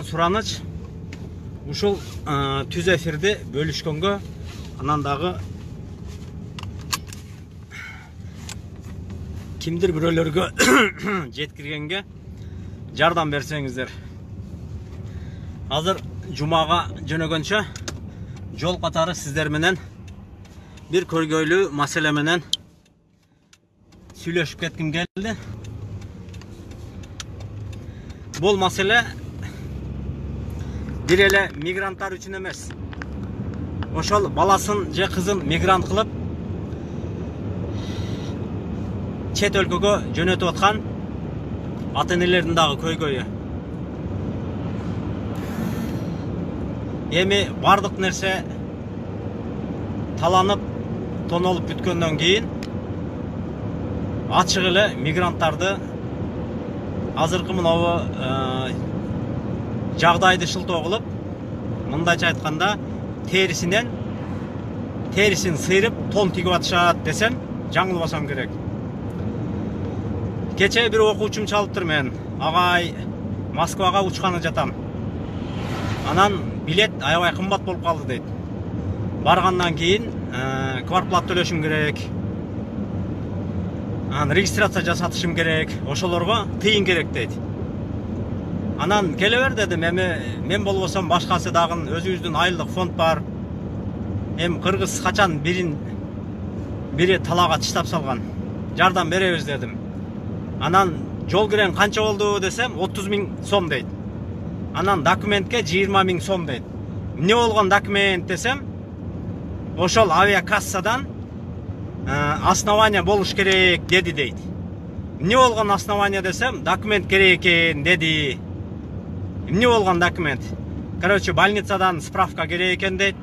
Сураныч ушул түз эфирди бөлүшкөнгө, анан дагы кимдир бирөөлөргө жеткиргенге жардам берсеңиздер. Азыр жумага жөнөгөнчө жол катары сиздер менен бир көргөйлүү маселе менен сүйлөшүп кетким келди. Бул маселе бир эле мигранттар үчүн эмес. Ошол баласын же кызын мигрант кылып чет өлкөгө жөнөтүп аткан ата-энелердин дагы көйгөйү. Эми бардык нерсе таланып, тонолуп бүткөндөн кийин ачык эле мигранттарды азыркы мынабу жагдайды шылтоо кылып, мындайча айтканда терисин сыйрып тон тигип атышат десем жаңылбасам керек. Кече бир окуучум чалыптыр мен. Агай, Москвага учканы жатам. Анан билет аябай кымбат болуп калды дейт. Баргандан кийин квартплата төлөшүм керек. Анан регистрация жасатышым керек. Ошолорго тыйын керек дейт. Анан келе бер дедим, мен болбосом башкасы дагы өзүбүздүн айылдык фонд бар. Кыргыз качан бири талаага тиштап салган. Жардам беребиз дедим. Анан жол кирен канча болду десем 30 000 сом дейт. Анан документке 20 000 сом дейт. Эмне болгон документ десем, ошол авиакассадан основание болуш керек деди дейт. Эмне болгон основание десем, документ керек экен деди. Эмне болгон документ? Короче, больницадан справка керек экен дейт.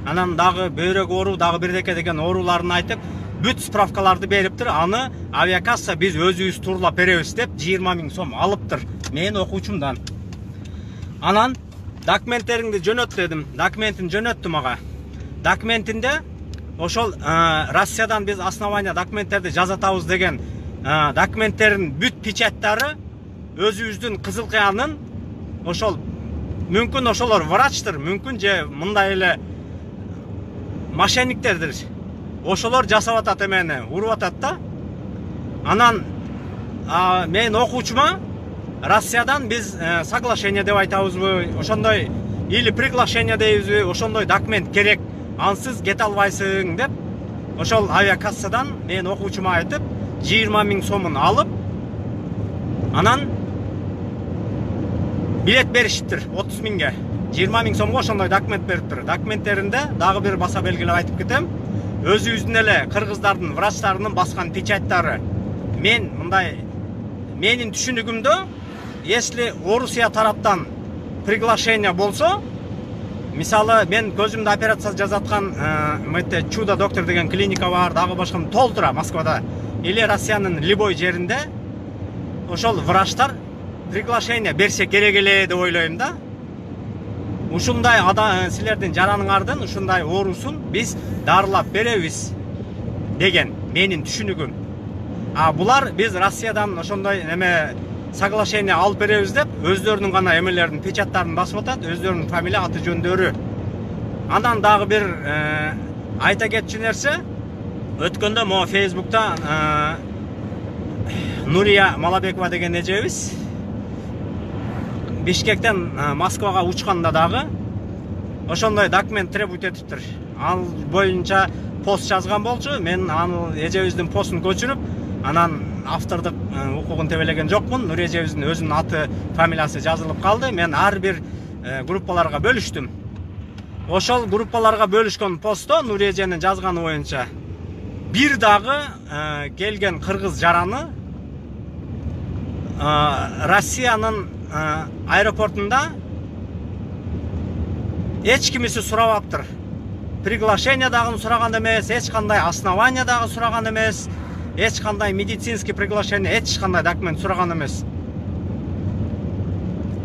Анан дагы бөйрөк оору, дагы бирдеке деген ооруларын айтып, бүт справкаларды бериптир. Аны авиакасса биз өзүбүз турлап беребиз деп 20 000 сом алыптыр. Мен окуучумдан. Анан документтериңди жөнөт дедим. Документин жөнөттүм ага. Документинде ошол Россиядан биз основание документтерди жазатабыз деген документтердин бүт печаттары өзүбүздүн Кызыл Кыянын ошол мүмкүн ошолор врачтыр, мүмкүн же мындай эле мошенниктердир. Ошолор жасап атат эмени, уруп атат да. Анан мен окуучума Россиядан биз соглашение деп айтабызбы, ошондой или приглашение дейбизби, ошондой документ керек. Ансыз кете албайсың деп, ошол авиакассадан мен окуучума айтып, 20 000 сомун алып, анан билет беришиптир 30 000ге. 20 000 сомго ошондой документ бериптир. Документтеринде дагы бир баса белгилеп айтып кетем. Өзүбүздүн эле кыргыздардын врачтарынын баскан печаттары. Мен мындай, менин түшүнүгүмдө, если Орусия тараптан приглашение болсо, мисалы мен көзүмдө операция жазаткан Чудо доктор деген клиника бар, дагы башка толтура Москвада или Россиянын любой жеринде ошол врачтар приглашение берсе керек эле деп ойлойм да. Ушундай силердин жараныңардын ушундай оорусун биз дарылап беребиз деген менин түшүнүгүм. Булар биз Россиядан ошондой соглашение алып беребиз деп өздөрүнүн гана эмелердин печаттарын басып атат, өздөрүнүн фамилия, аты жөндөрү. Андан дагы бир айта кетчү нерсе, өткөндө мо Facebook'та Нурия Малабекова деген эжебиз Бишкектен Москвага учканда дагы ошондой документ требует этиптир. Ал боюнча пост жазган болчу, мен аны эжебиздин постун көчүрүп, анан автордук укугун тебелеген жокмун. Нурия эжебиздин өзүнүн аты, фамилиясы жазылып калды. Мен ар бир группаларга бөлүштүм. Ошол группаларга бөлүшкөн постто Нурия эженин жазганы боюнча бир дагы келген кыргыз жараны Россиянын аэропортунда эч кимиси сурабаптыр. Приглашение дагы сураган эмес, эч кандай основание дагы сураган эмес, эч кандай медицинский приглашение, эч кандай документ сураган эмес.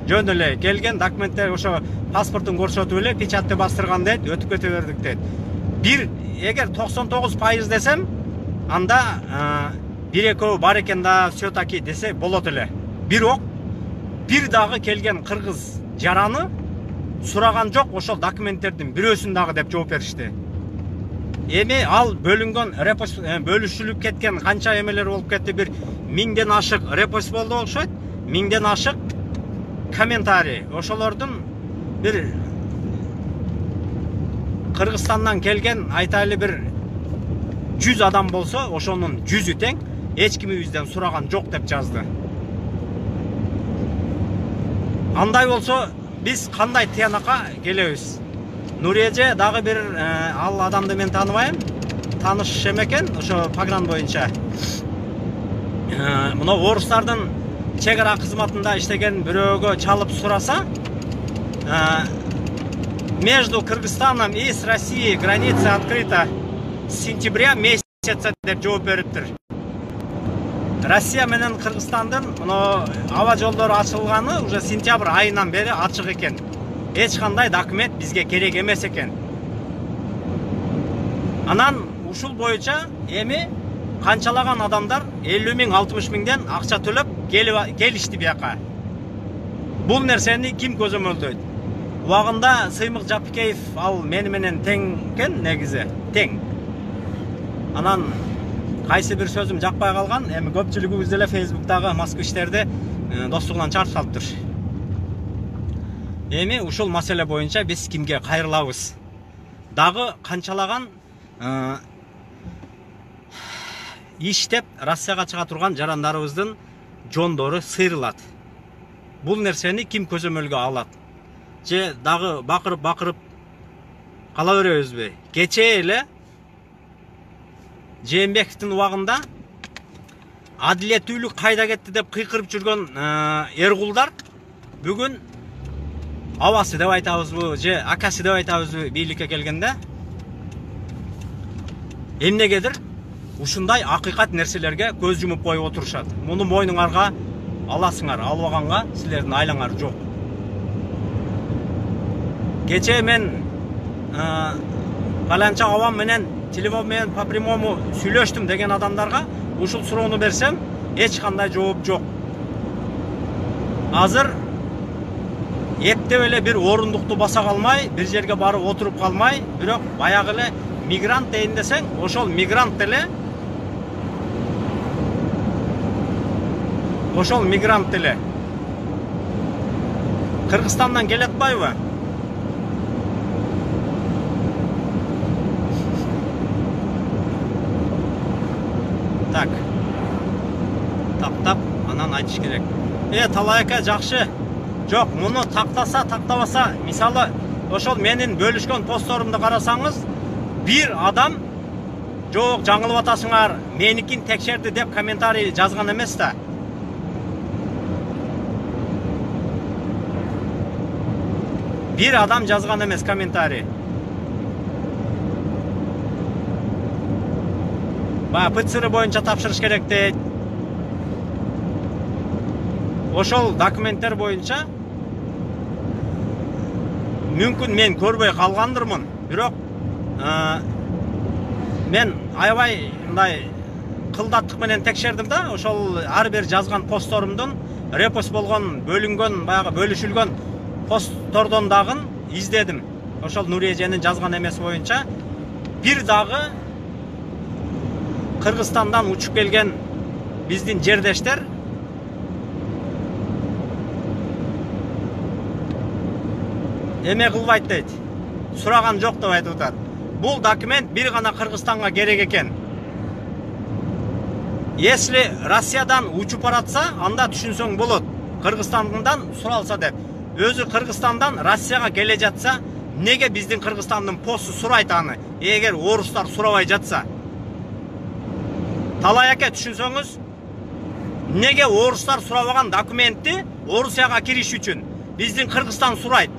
Жөн эле келген документтер ошо паспортун көрсөтүп эле печатты бастырган дейт, өтүп кете бердик дейт. Бир эгер 99% десем, анда бир экөө бар экен да, все таки десе болот эле. Бирок бир дагы келген кыргыз жараны сураган жок ошол документтердин бирөөсүн дагы деп жооп беришти. Эми ал бөлүнгөн репост бөлүшүлүп кеткен канча эмелер болуп кетти, бир 1000ден ашык репост болду окшойт, 1000ден ашык комментарий. Ошолордун бир Кыргызстандан келген айтайлы бир 100 адам болсо, ошонун 100-ü тең эч кимибизден сураган жок деп жазды. Андай болсо биз кандай тыянакка келебиз? Нуреже дагы бир ал адамды мен тааныбайм, тааныш экен ошо погран боюнча. Мына орустардын чегара кызматында иштеген бирөөгө чалып сураса, между Кыргызстаном и с Россией граница открыта с сентября месяца деп жооп бериптир. Россия менен Кыргызстандын аба жолдору ачылганы уже сентябрь айынан бери ачык экен. Эч кандай документ бизге керек эмес экен. Анан ушул боюнча эми канчалаган адамдар 50 миң 60 миңден акча төлөп келишти бияка. Бул нерсени ким көзөмөлдөйт? Убагында Сыймык Жапикеев ал мени менен тең экен, негизи тең. Анан кайсы бир сөзүм жакпай калган, эми көпчүлүгүбүз деле Facebook'тагы москвичтерди достугунан чарып салыптыр. Эми ушул маселе боюнча биз кимге кайрылабыз? Дагы канчалаган иштеп Россияга чыга турган жарандарыбыздын жондору сыйрылат. Бул нерсени ким көзөмөлгө алат? Же дагы бакырып кала беребизби? Кечээ эле Жээнбековдун убагында адилеттүүлүк кайда кетти деп кыйкырып жүргөн эргулдар бүгүн абасы деп айтабызбы, же акасы деп айтабызбы бийликке келгенде эмнегедир ушундай акыйкат нерселерге көз жумуп коюп отурушат. Муну мойнуңарга аласыңар, албаганга силердин айлаңар жок. Кечээ мен Каланча Авам менен телефон менен по прямому сүйлөштүм деген адамдарга ушул суроону берсем, эч кандай жооп жок. Азыр эптеп эле бир орундукту баса калмай, бир жерге барып отуруп калмай, бирок баягы эле мигрант дейин десең, ошол мигрант эле Кыргызстандан келет атпайбы? Так. Таптап, анан айтыш керек. Талайка жакшы. Жок, муну тактаса, тактабаса, мисалы, ошол менин бөлүшкөн постторумду карасаңыз, бир адам жок жаңылып атасыңар, меникин текшерди деп комментарий жазган эмес да. Бир адам жазган эмес комментарий. ПЦР боюнча тапшырыш керек дейт. Ошол документтер боюнча мүмкүн мен көрбөй калгандырмын, бирок мен аябай мындай кылдаттык менен текшердим да, ошол ар бир жазган постторумдун репост болгон, бөлүнгөн, баягы бөлүшүлгөн посттордон дагы издедим. Ошол Нуреженин жазган эмеси боюнча бир дагы Кыргызстандан учуп келген биздин жердештер эме кылбайт дейт, сураган жок деп айтып атат. Бул документ бир гана Кыргызстанга керек экен. Если Россиядан учуп баратса, анда түшүнсөң болот. Кыргызстандан суралса деп. Өзү Кыргызстандан Россияга келе жатса, неге биздин Кыргызстандын посту сурайт аны? Эгер орустар сурабай жатса. Талайака түшүнсөңүз, неге орустар сурабаган документти Орусияга кириш үчүн биздин Кыргызстан сурайт?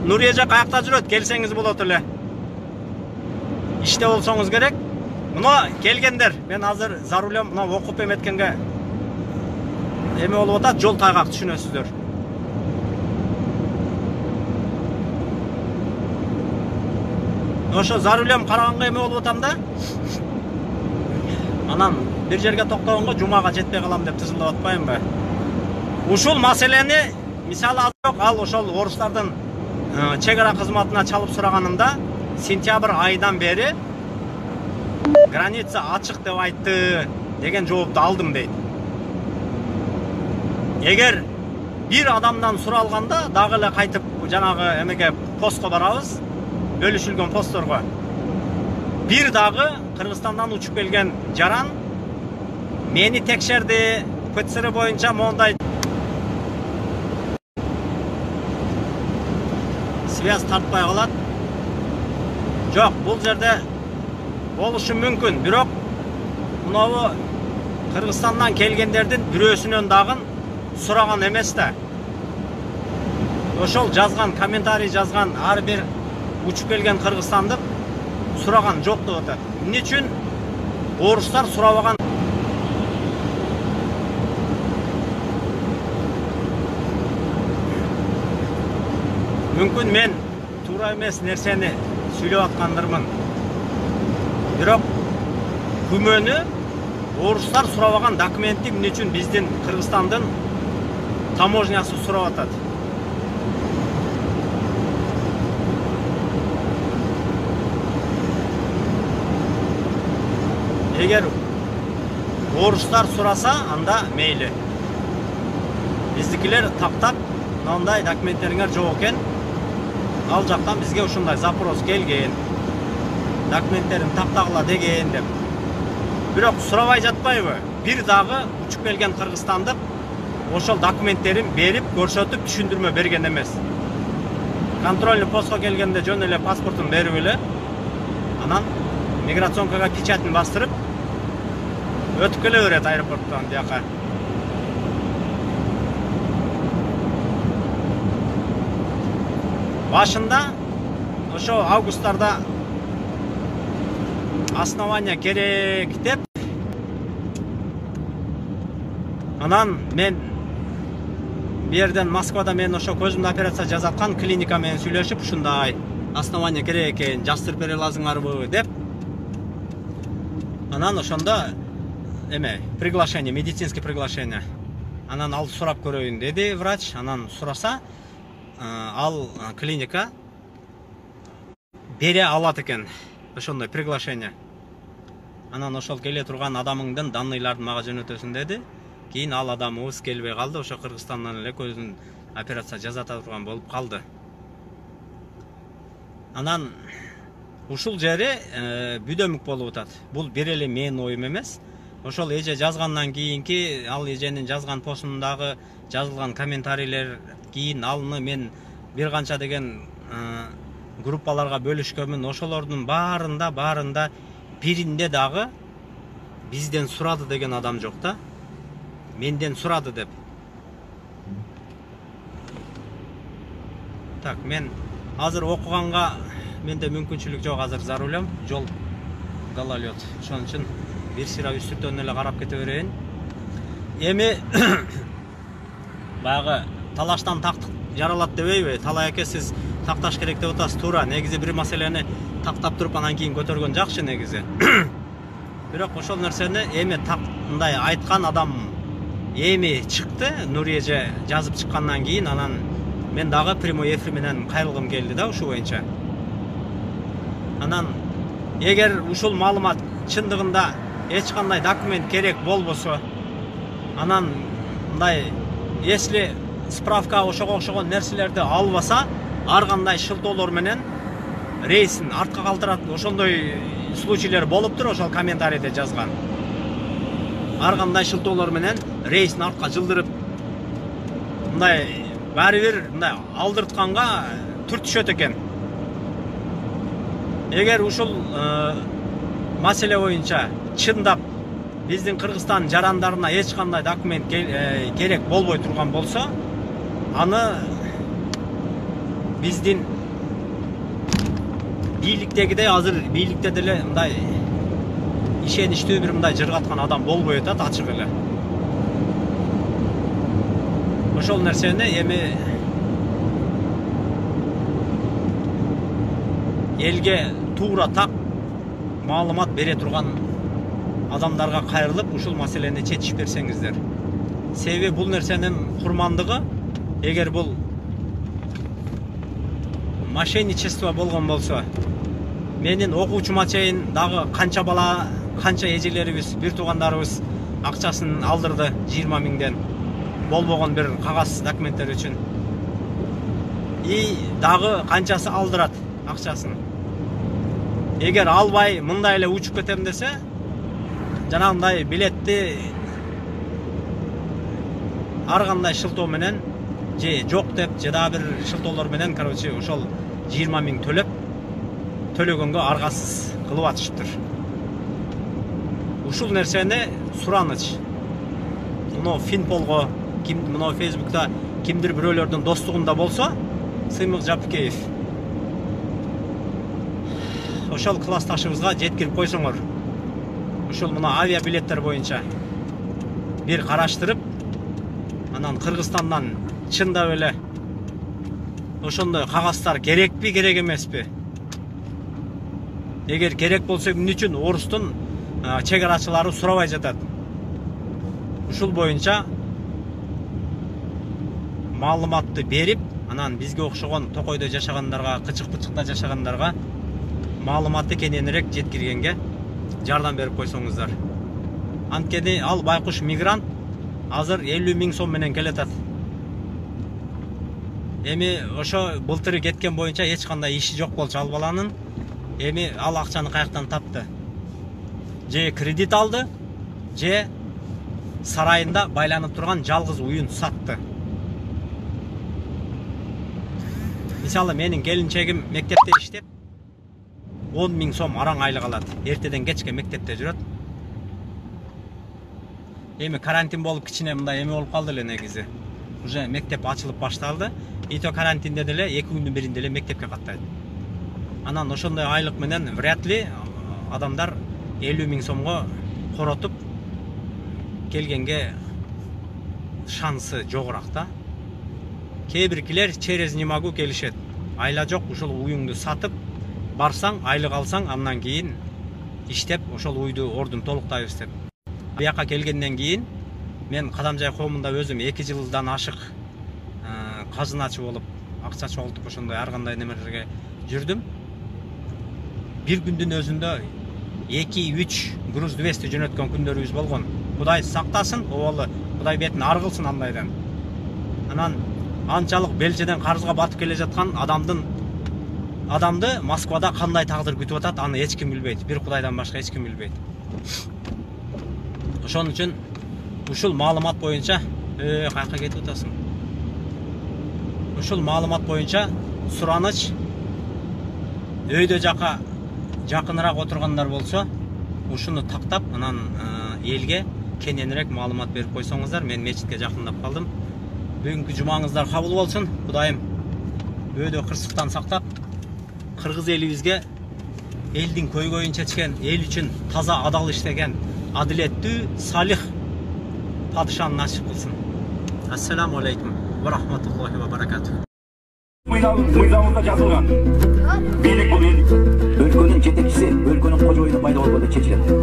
Нуреже каякта жүрөт, келсеңиз болот эле. Иште болсоңуз керек. Мына келгендер, мен азыр за рулем, мына окуп эметкенге эме болуп атат, жол тайгак, түшүнөсүздөр. Ошо за рулем караганга эме болуп атам да. Анан бир жерге токтогонго жумага жетпей калам деп тызылып атпайынбы? Ушул маселени мисалы жок, ал ошол орустардын чек ара кызматына чалып сураганымда сентябрь айынан бери граница ачык деп айтты деген жоопту алдым дейт. Эгер бир адамдан суралганда дагы эле кайтып жанагы эмеге постко барабыз, бөлүшүлгөн постторго. Бир дагы Кыргызстандан учуп келген жаран мени текшерди, ПЦР боюнча мондай связь тартпай калат. Жок, бул жерде болушу мүмкүн, бирок мынабу Кыргызстандан келгендердин бирөөсүнөн дагы сураган эмес да. Ошол жазган, комментарий жазган ар бир учуп келген кыргызстандык сураган жок деп атат. Эмне үчүн орустар сурабаган? Мүмкүн мен туура эмес нерсени сүйлөп аткандырмын. Бирок күмөнү орустар сурабаган документти эмне үчүн биздин Кыргызстандын таможнясы сурап атат? Эгер орустар сураса, анда мейли. Биздикилер таптап, мындай документтериңер жок экен. Ал жактан бизге ушундай запрос келген. Документтерин тактагыла деген деп. Бирок сурабай жатпайбы? Бир дагы учуп келген кыргызстандык ошол документтерин берип, көрсөтүп, түшүндүрмө берген эмес. Контрольный постко келгенде жөн эле паспортун берип эле, анан миграционкага печатын бастырып, өтүп келе берет аэропорттон бияка. Башында ошо августтарда основания керек деп, анан мен берден Москвада мен ошо көзүмдө операция жасаткан клиника менен сүйлөшүп, ушундай основания керек экен, жаздырып бере аласыңарбы деп. Анан ошондо эме, приглашение, медицинский приглашение. Анан ал сурап көрөйүн деди врач. Анан сураса, ал клиника бере алат экен ошондой приглашение. Анан ошол келе турган адамыңдын данныйларын мага жөнөтөсүн деди. Кийин ал адамыбыз келбей калды, ошо Кыргызстандан эле көзүн операция жасата турган болуп калды. Анан ушул жери бүдөмүк болуп атат. Бул бир эле менин оюм эмес. Ошол эже жазгандан кийинки, ал эженин жазган постундагы жазылган комментарийлер, кийин алны мен бир канча деген группаларга бөлүшкөнмүн. Ошолордун баарында биринде дагы бизден сурады деген адам жок да. Менден сурады деп. Так, мен азыр окуганга менде мүмкүнчүлүк жок, азыр за рулем, жол гололед. Ошон үчүн бир сыйра үстүртөн эле карап кете берейин. Эми баягы талаштан тактык жаралат дебейби? Талай эке, сиз такташ керек деп атасыз, туура. Негизи бир маселени тактап туруп анан кийин көтөргөн жакшы негизи. Бирок ошол нерсени эми мындай айткан адам эми чыкты, Нури эже жазып чыккандан кийин, анан мен дагы прямой эфир менен кайрылгым келди да ушул боюнча. Анан эгер ушул маалымат чындыгында эч кандай документ керек болбосо, анан мындай если справка ошого окшогон нерселерди албаса, ар кандай шылтоолор менен рейсин артка калтырат, ошондой случайлар болуптур, ошол комментарийде жазган. Ар кандай шылтоолор менен рейсин артка жылдырып, мындай баары бир мындай алдыртканга түртүшөт экен. Эгер ушул маселе боюнча чындап биздин Кыргызстан жарандарына эч кандай документ керек болбой турган болсо, аны биздин бийликтегидей, азыр бийликте деле мындай ишеничтүү бир мындай жыргаткан адам болбой атат, ачык эле. Ошол нерсени эми элге туура так маалымат бере турган адамдарга кайрылып ушул маселени чечип берсеңиздер. Себеби бул нерсенин курмандыгы, эгер бул мошенничество болгон болсо, менин окуучума чейин дагы канча бала, канча эжелерибиз, бир туугандарыбыз акчасын алдырды 20 миңден болбогон бир кагаз документтер үчүн. И дагы канчасы алдырат акчасын. Эгер албай мындай эле учуп кетем десе, жанагындай билетти ар кандай шылтоо менен же жок деп, же дагы бир шылтоолор менен, короче, ошол 20 миң төлөгөнгө аргасыз кылып атышыптыр. Ушул нерсени сураныч. Мына Финполго, мына Фейсбукта кимдир бирөөлөрдүн достугунда болсо, Сыймык Жапкеев, ошол классташыбызга жеткирип койсоңор, ошол мына авиа билеттер боюнча бир караштырып, анан Кыргызстандан чындап эле ошондой кагаздар керекпи, керек эмеспи? Эгер керек болсо эмне үчүн орустун чегарачылары сурабай жатат? Ушул боюнча маалыматты берип, анан бизге окшогон токойдо жашагандарга, кычык-пычыкта жашагандарга маалыматты кененирээк жеткиргенге жардам берип койсоңуздар. Анткени ал байкуш мигрант азыр 50 миң сом менен келатат. Эми ошо былтыры кеткен боюнча эч кандай иши жок болчу ал баланын. Эми ал акчаны каяктан тапты? Же кредит алды, же сарайында байланып турган жалгыз уюн сатты. Мисалы, менин келинчегим мектепте иштеп 10 миң сом араң айлык алат. Эртеден кечке мектепте жүрөт. Эми карантин болуп кичине мындай эме болуп калды эле негизи. Уже мектеп ачылып башталды. Ито карантинде деле 2 күндүн биринде эле мектепке каттайт. Анан ошондой айлык менен вряд ли адамдар 50 миң сомго коротуп келгенге шансы жогураак да. Кээ биркилер через не могу келишет. Айла жок, ушул уюңду сатып барсаң, айлык алсаң, андан кийин иштеп ошол уйду ордун толуктайбыз деп. Буяка келгенден кийин мен Кадамжай коомунда өзүм 2 жылдан ашык казыначы болуп, акча чогултуп ошондой ар кандай немелерге жүрдүм. Бир күндүн өзүндө 2-3 груз 200 жөнөткөн күндөрүбүз болгон. Кудай сактасын, обалы, Кудай бетин ар кылсын андайдан. Анан анчалык белчеден карызга батып келе жаткан адамды Москвада кандай тагдыр күтүп атат, аны эч ким билбейт. Бир Кудайдан башка эч ким билбейт. Ошон үчүн ушул маалымат боюнча, каяка кетип атасың? Ушул маалымат боюнча сураныч, өйдө жака жакыныраак отургандар болсо, ушуну тактап, анан элге кененирээк маалымат берип койсоңуздар. Мен мечитке жакындап калдым. Бүгүнкү жумаңыздар кабыл болсун. Кудайым өйдө кырсыктан сактап, кыргыз элибизге элдин көйгөйүн чечкен, эл үчүн таза адал иштеген, адилеттүү, салих падышаны насип кылсын. Ассаламу алейкум ва рахматуллахи ва баракатух. Мыйзамында жазылган. Бийлик бул өлкөнүн жетекчиси, өлкөнүн кожоюну пайда болгондо чечилет.